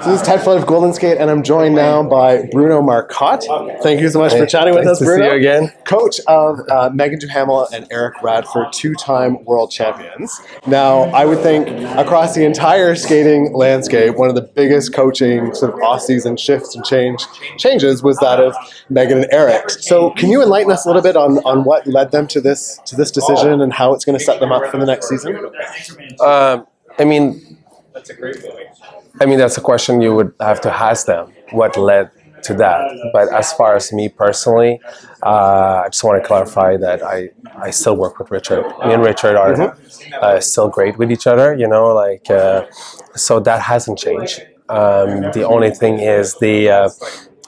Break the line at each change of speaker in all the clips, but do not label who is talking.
So this is Ted Flett of Golden Skate, and I'm joined now by Bruno Marcotte. Thank you so much for chatting with us, Bruno.
Nice to see you again.
Coach of Meagan Duhamel and Eric Radford, two-time world champions. Now, I would think across the entire skating landscape, one of the biggest coaching sort of off-season shifts and changes was that of Meagan and Eric. So can you enlighten us a little bit on what led them to this decision and how it's going to set them up for the next season?
I mean, that's a question you would have to ask them, what led to that. But as far as me personally, I just want to clarify that I still work with Richard. Me and Richard are still great with each other, you know, like, so that hasn't changed. The only thing is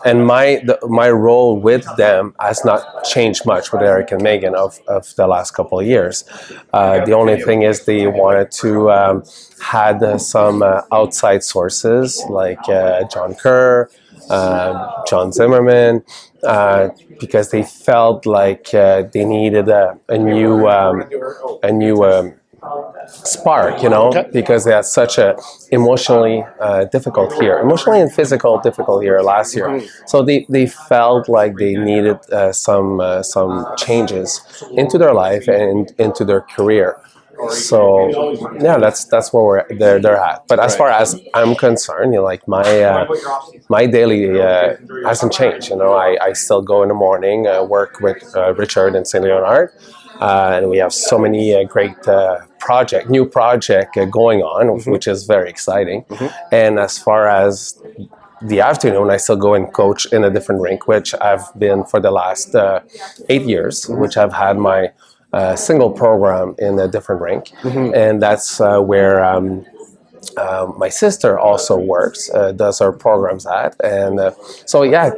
and my role with them has not changed much with Eric and Meagan of the last couple of years. The only thing is they wanted to had some outside sources like John Kerr, John Zimmerman, because they felt like they needed a new spark, you know, because they had such a emotionally emotionally and physical difficult year last year. So they felt like they needed some changes into their life and into their career. So yeah, that's where they're at. But as far as I'm concerned, you know, like my daily hasn't changed. You know, I still go in the morning, work with Richard and St. Leonard. And we have so many great new project going on, which is very exciting. And as far as the afternoon, I still go and coach in a different rink, which I've been for the last 8 years, which I've had my single program in a different rink. And that's where my sister also works, does her programs at. And so yeah,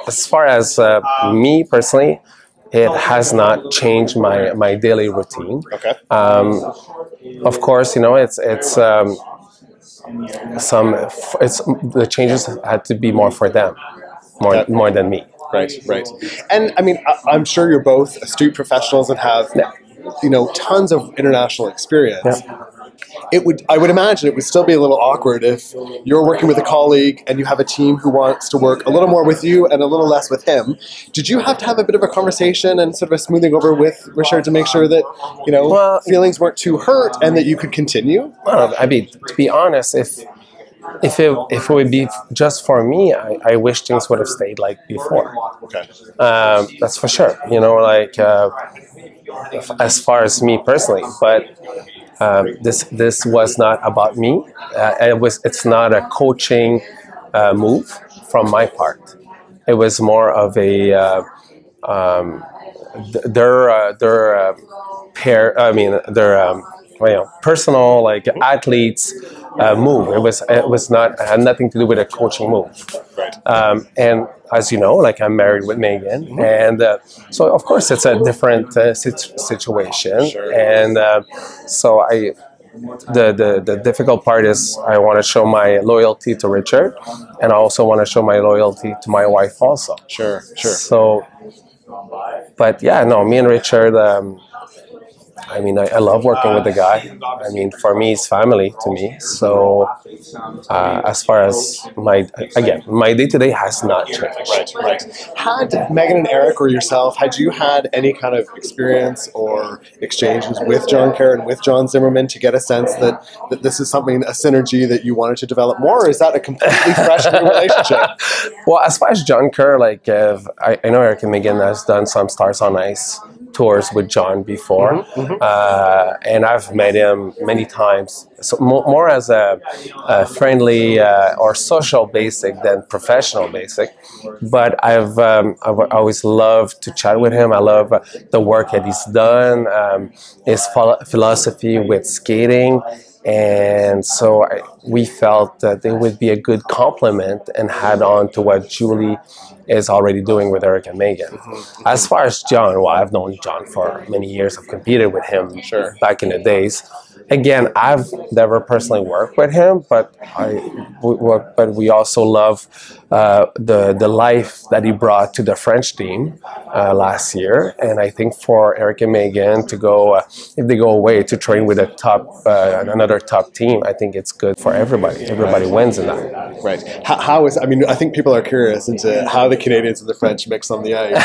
as far as me personally, it has not changed my daily routine. Of course, you know, the changes had to be more for them, more than me.
Right. And I mean, I'm sure you're both astute professionals and have, you know, tons of international experience. I would imagine it would still be a little awkward if you're working with a colleague and you have a team who wants to work a little more with you and a little less with him. Did you have to have a bit of a conversation and sort of a smoothing over with Richard to make sure that, you know, feelings weren't too hurt and that you could continue?
Well, I mean, to be honest, if it would be just for me, I wish things would have stayed like before. That's for sure. You know, like as far as me personally, but this was not about me. It's not a coaching move from my part. It was more of a their pair. I mean, their personal, like, athletes move. It was not, had nothing to do with a coaching move. And as you know, like, I'm married with Meagan, and so of course it's a different situation. And so the difficult part is I want to show my loyalty to Richard, and I also want to show my loyalty to my wife also.
Sure.
So, but yeah, no, me and Richard. I mean, I love working with the guy. I mean, for me, it's family to me. So as far as my day-to-day has not changed.
Right. Had Meagan and Eric or yourself, had you had any kind of experience or exchanges with John Kerr and with John Zimmerman to get a sense that this is something, a synergy that you wanted to develop more, or is that a completely fresh new relationship?
Well, as far as John Kerr, like, I know Eric and Meagan has done some Stars on Ice tours with John before, and I've met him many times. So more as a friendly or social basic than professional basic. But I've always loved to chat with him. I love the work that he's done, his philosophy with skating. And so we felt that it would be a good complement and add on to what Julie is already doing with Eric and Meagan. As far as John, well, I've known John for many years. I've competed with him back in the days. Again, I've never personally worked with him, but we also love the life that he brought to the French team last year. And I think for Eric and Meagan to go, if they go away to train with a top another your top team, I think it's good for everybody. Everybody wins in that.
Right. How is, I mean, I think people are curious into how the Canadians and the French mix on the ice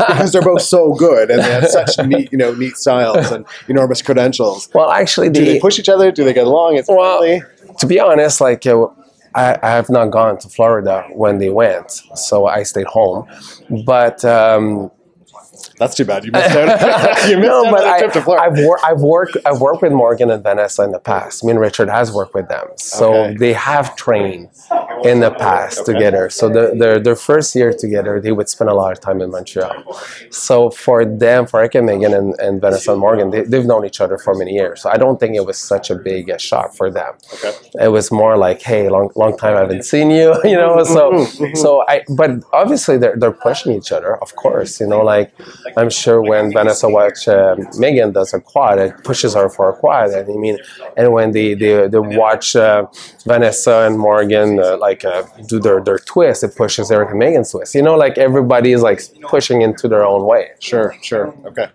because they're both so good and they have such neat, neat styles and enormous credentials.
Well, actually,
do they push each other? Do they get along? It's friendly?
To be honest, like, I have not gone to Florida when they went, so I stayed home. But
that's too bad. You missed out. You missed out on the trip to Florida.
I've worked with Morgan and Vanessa in the past. Me and Richard has worked with them, so they have trained in the past together. So their first year together, they would spend a lot of time in Montreal. So for them, for Ike and Meagan and Vanessa and Morgan, they've known each other for many years. So I don't think it was such a big shock for them. It was more like, hey, long time I haven't seen you, but obviously they're pushing each other, of course, like I'm sure when Vanessa watch Meagan does a quad, it pushes her for a quad, and when they watch Vanessa and Morgan do their twist, it pushes Eric and Meagan's twist. Like everybody is like pushing into their own way.
Sure. Okay.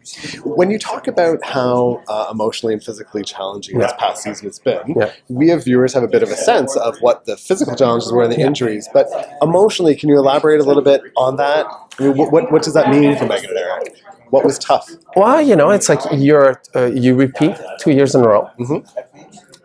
When you talk about how emotionally and physically challenging this past season has been, we as viewers have a bit of a sense of what the physical challenges were and the injuries, but emotionally, can you elaborate a little bit on that? I mean, what does that mean for Meagan and Eric? What was tough?
Well, it's like you repeat 2 years in a row.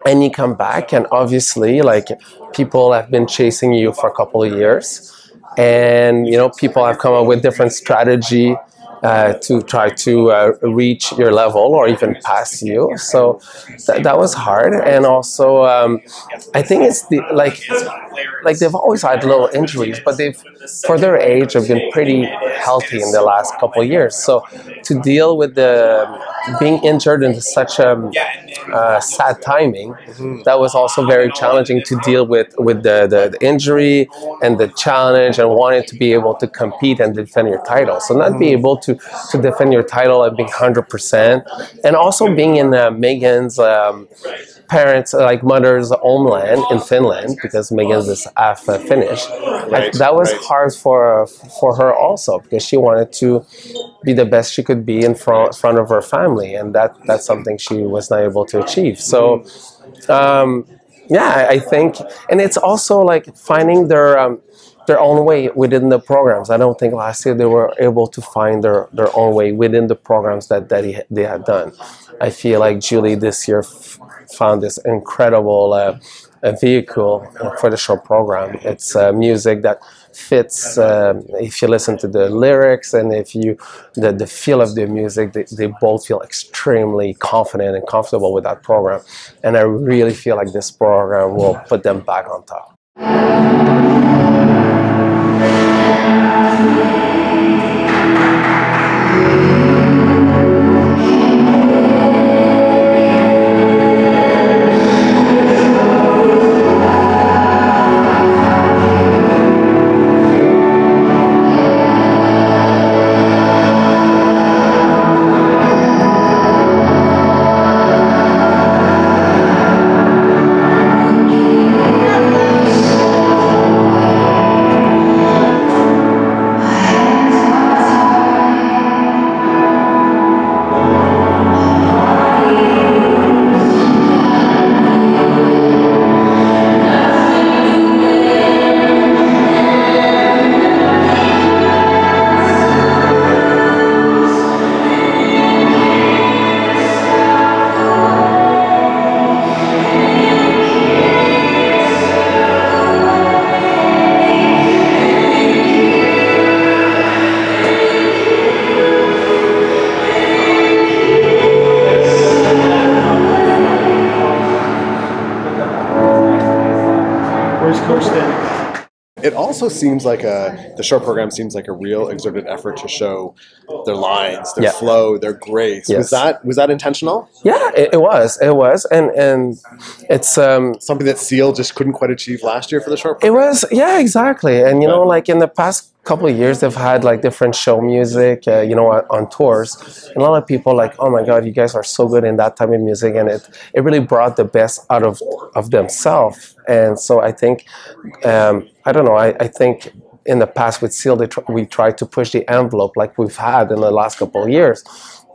And you come back, and obviously, like, people have been chasing you for a couple of years, and people have come up with different strategy to try to reach your level or even pass you. So that was hard, and also I think it's like they've always had little injuries, but for their age, have been pretty healthy in the last couple of years. So to deal with being injured in such a sad timing, that was also very challenging to deal with the injury and the challenge and wanting to be able to compete and defend your title. So not be able to defend your title and being 100%, and also being in Meagan's parents, like mother's homeland in Finland, because Meagan's is half Finnish. That was hard for her also, because she wanted to be the best she could be in front of her family, and that's something she was not able to achieve. So I think, and it's also like finding their own way within the programs. I don't think last year they were able to find their own way within the programs that they had done. I feel like Julie this year found this incredible vehicle for the show program. It's music that fits, if you listen to the lyrics and if the feel of the music, they both feel extremely confident and comfortable with that program. And I really feel like this program will put them back on top.
It also seems like the show program seems like a real exerted effort to show their lines, their flow, their grace. Yes. Was that intentional?
Yeah, it was, and it's
something that Seal just couldn't quite achieve last year for the show program.
It was, yeah, exactly, and like in the past couple of years, they've had like different show music, on tours, and a lot of people like, oh my God, you guys are so good in that type of music, and it really brought the best out of themselves. And so I think, I don't know, I think in the past with Seal, we tried to push the envelope like we've had in the last couple of years.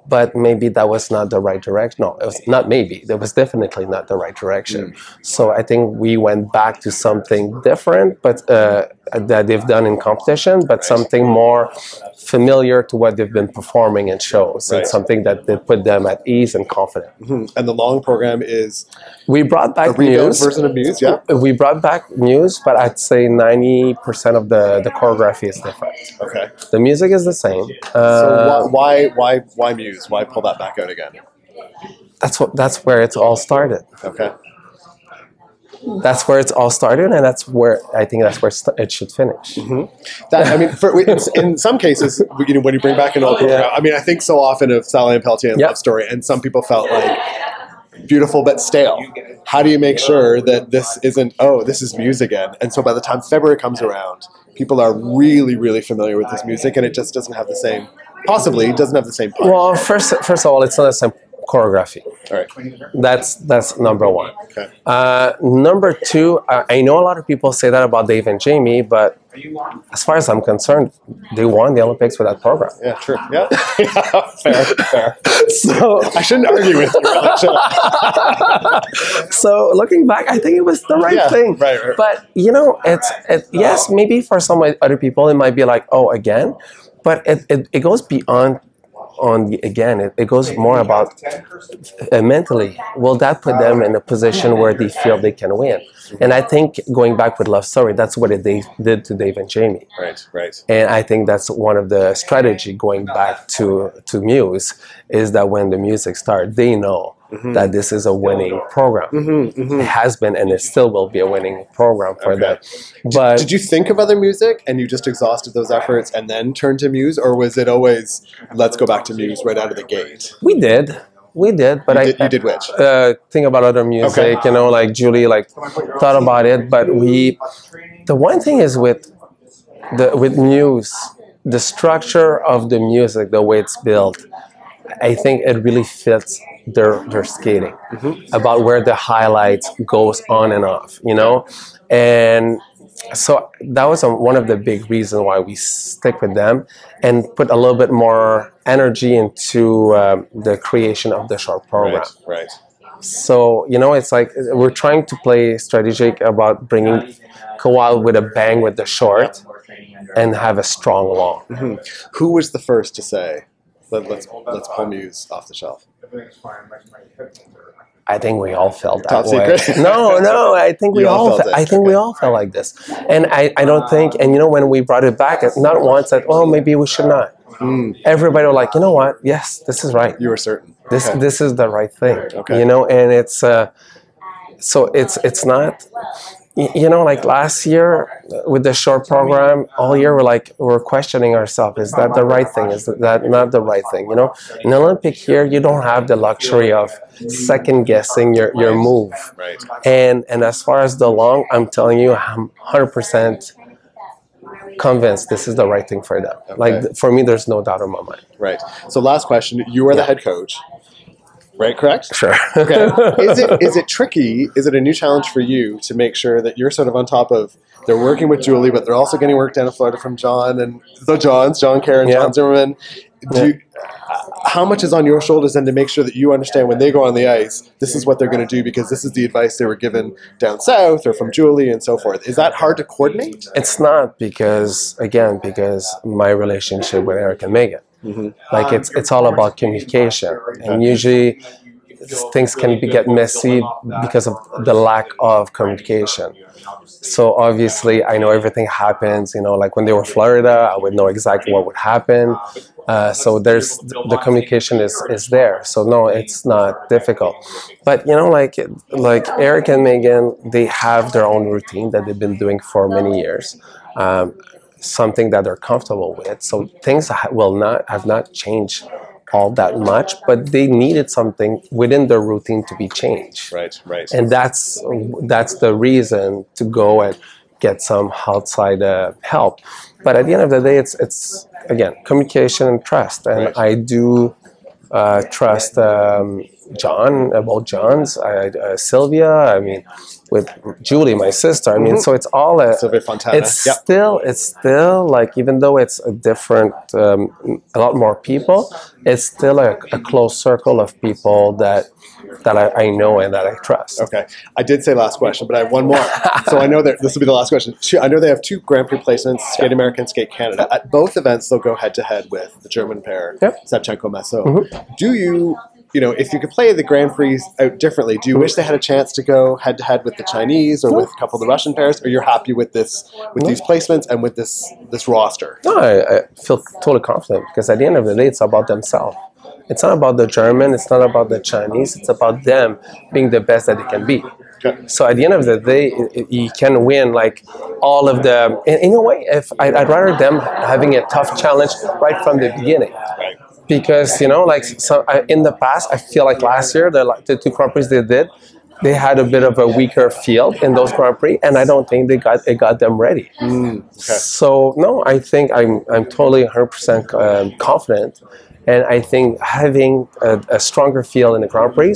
but maybe that was not the right direction. No, it was not maybe. That was definitely not the right direction. So I think we went back to something different, but that they've done in competition, but something more familiar to what they've been performing in shows, and something that they put them at ease and confident.
And the long program is
we brought back
a
Muse
version of Muse. Yeah,
we brought back Muse, but I'd say 90% of the choreography is different.
Okay.
The music is the same.
So why Muse? Why pull that back out again?
That's where it's all started.
Okay.
That's where it's all started, and that's where I think that's where it should finish.
That, I mean, in some cases, you know, when you bring back an old program, I mean, I think so often of Sally and Pelletier and Love Story, and some people felt like beautiful but stale. How do you make sure that this isn't, oh, this is Muse again? And so by the time February comes around, people are really, really familiar with this music, and it just doesn't have the same, possibly doesn't have the same punch.
Well, first of all, it's not the same choreography.
All right.
That's number one.
Okay.
Number two, I know a lot of people say that about Dave and Jamie, but as far as I'm concerned, they won the Olympics with that program.
Yeah, true. Yeah, fair.
So
I shouldn't argue with you. Really, should I?
So looking back, I think it was the right thing.
Right.
But you know, yes, maybe for some other people it might be like, oh, again, but it goes beyond. It goes more about mentally. Will that put them in a position where they feel they can win? And I think going back with Love Story, that's what they did to Dave and Jamie.
Right.
And I think that's one of the strategy going back to Muse, is that when the music starts, they know that this is a winning program. It has been, and it still will be a winning program for them. But
did you think of other music and you just exhausted those efforts and then turned to Muse, or was it always let's go back to Muse right out of the gate?
We did, but
you did which?
Think about other music, you know, like Julie, like thought about it. But the one thing is with Muse, the structure of the music, the way it's built, I think it really fits their skating, about where the highlights goes on and off, you know, and so that was one of the big reasons why we stick with them and put a little bit more energy into the creation of the short program.
Right.
So, you know, it's like we're trying to play strategic about bringing Kowal with a bang with the short and have a strong long.
Who was the first to say, let's pull Muse off the shelf?
I think we all felt that
Top
way.
secret?
No, I think we all felt. I think we
Okay.
all felt like this, and I don't think. And you know, when we brought it back, not once that, oh, maybe we should not. Everybody was like, you know what? Yes, this is right.
You were certain.
This is the right thing.
Okay.
You know, and it's so it's not. You know, like last year with the short program, all year we're questioning ourselves: is that the right thing? Is that not the right thing? You know, in Olympic year, you don't have the luxury of second guessing your move.
Right.
And as far as the long, I'm telling you, I'm 100% convinced this is the right thing for them. Like for me, there's no doubt in my mind.
Right. So last question: you are the head coach. Right, correct?
Sure.
Okay. Is it tricky? Is it a new challenge for you to make sure that you're sort of on top of, they're working with Julie, but they're also getting work down in Florida from John and the Johns, John Karen, John Zimmerman. How much is on your shoulders then to make sure that you understand when they go on the ice, this is what they're going to do because this is the advice they were given down south or from Julie and so forth? Is that hard to coordinate?
It's not because my relationship with Eric and Meagan. Like it's all about communication, and usually things can get messy because of the lack of communication. So obviously, I know everything happens. You know, like when they were in Florida, I would know exactly what would happen. So there's the communication is there. So no, it's not difficult. But you know, like Eric and Meagan, they have their own routine that they've been doing for many years. Something that they're comfortable with. So things have not changed all that much, but they needed something within their routine to be changed.
Right.
And that's the reason to go and get some outside help. But at the end of the day, it's again communication and trust. And I do trust John, both Johns, Sylvia. I mean, with Julie, my sister. I mean, so it's all
Sylvia Fontana.
it's still like, even though it's a different, a lot more people, it's still a close circle of people that I know and that I trust.
Okay. I did say last question, but I have one more. So I know that this will be the last question. I know they have 2 Grand Prix placements, Skate America and Skate Canada. At both events, they'll go head-to-head with the German pair, Savchenko-Massot. Do you, if you could play the Grand Prix out differently, do you wish they had a chance to go head-to-head with the Chinese or with a couple of the Russian pairs, or you're happy with these placements and with this roster?
No, I feel totally confident, because at the end of the day, it's about themselves. It's not about the German, it's not about the Chinese, it's about them being the best that they can be. Okay. So at the end of the day, you can win like all of the, in a way, if I'd rather them having a tough challenge right from the beginning. Right. Because, like in the past, I feel like last year, the 2 Grand Prix they had a bit of a weaker field in those Grand Prix, and I don't think it got them ready. Okay. So no, I think I'm totally 100% confident. And I think having a stronger field in the Grand Prix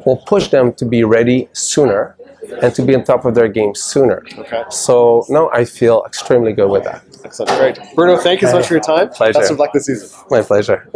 will push them to be ready sooner and to be on top of their game sooner. Okay. So, no, I feel extremely good with that.
Excellent. Great. Bruno, thank you so much for your time.
Pleasure.
Best of luck this season.
My pleasure.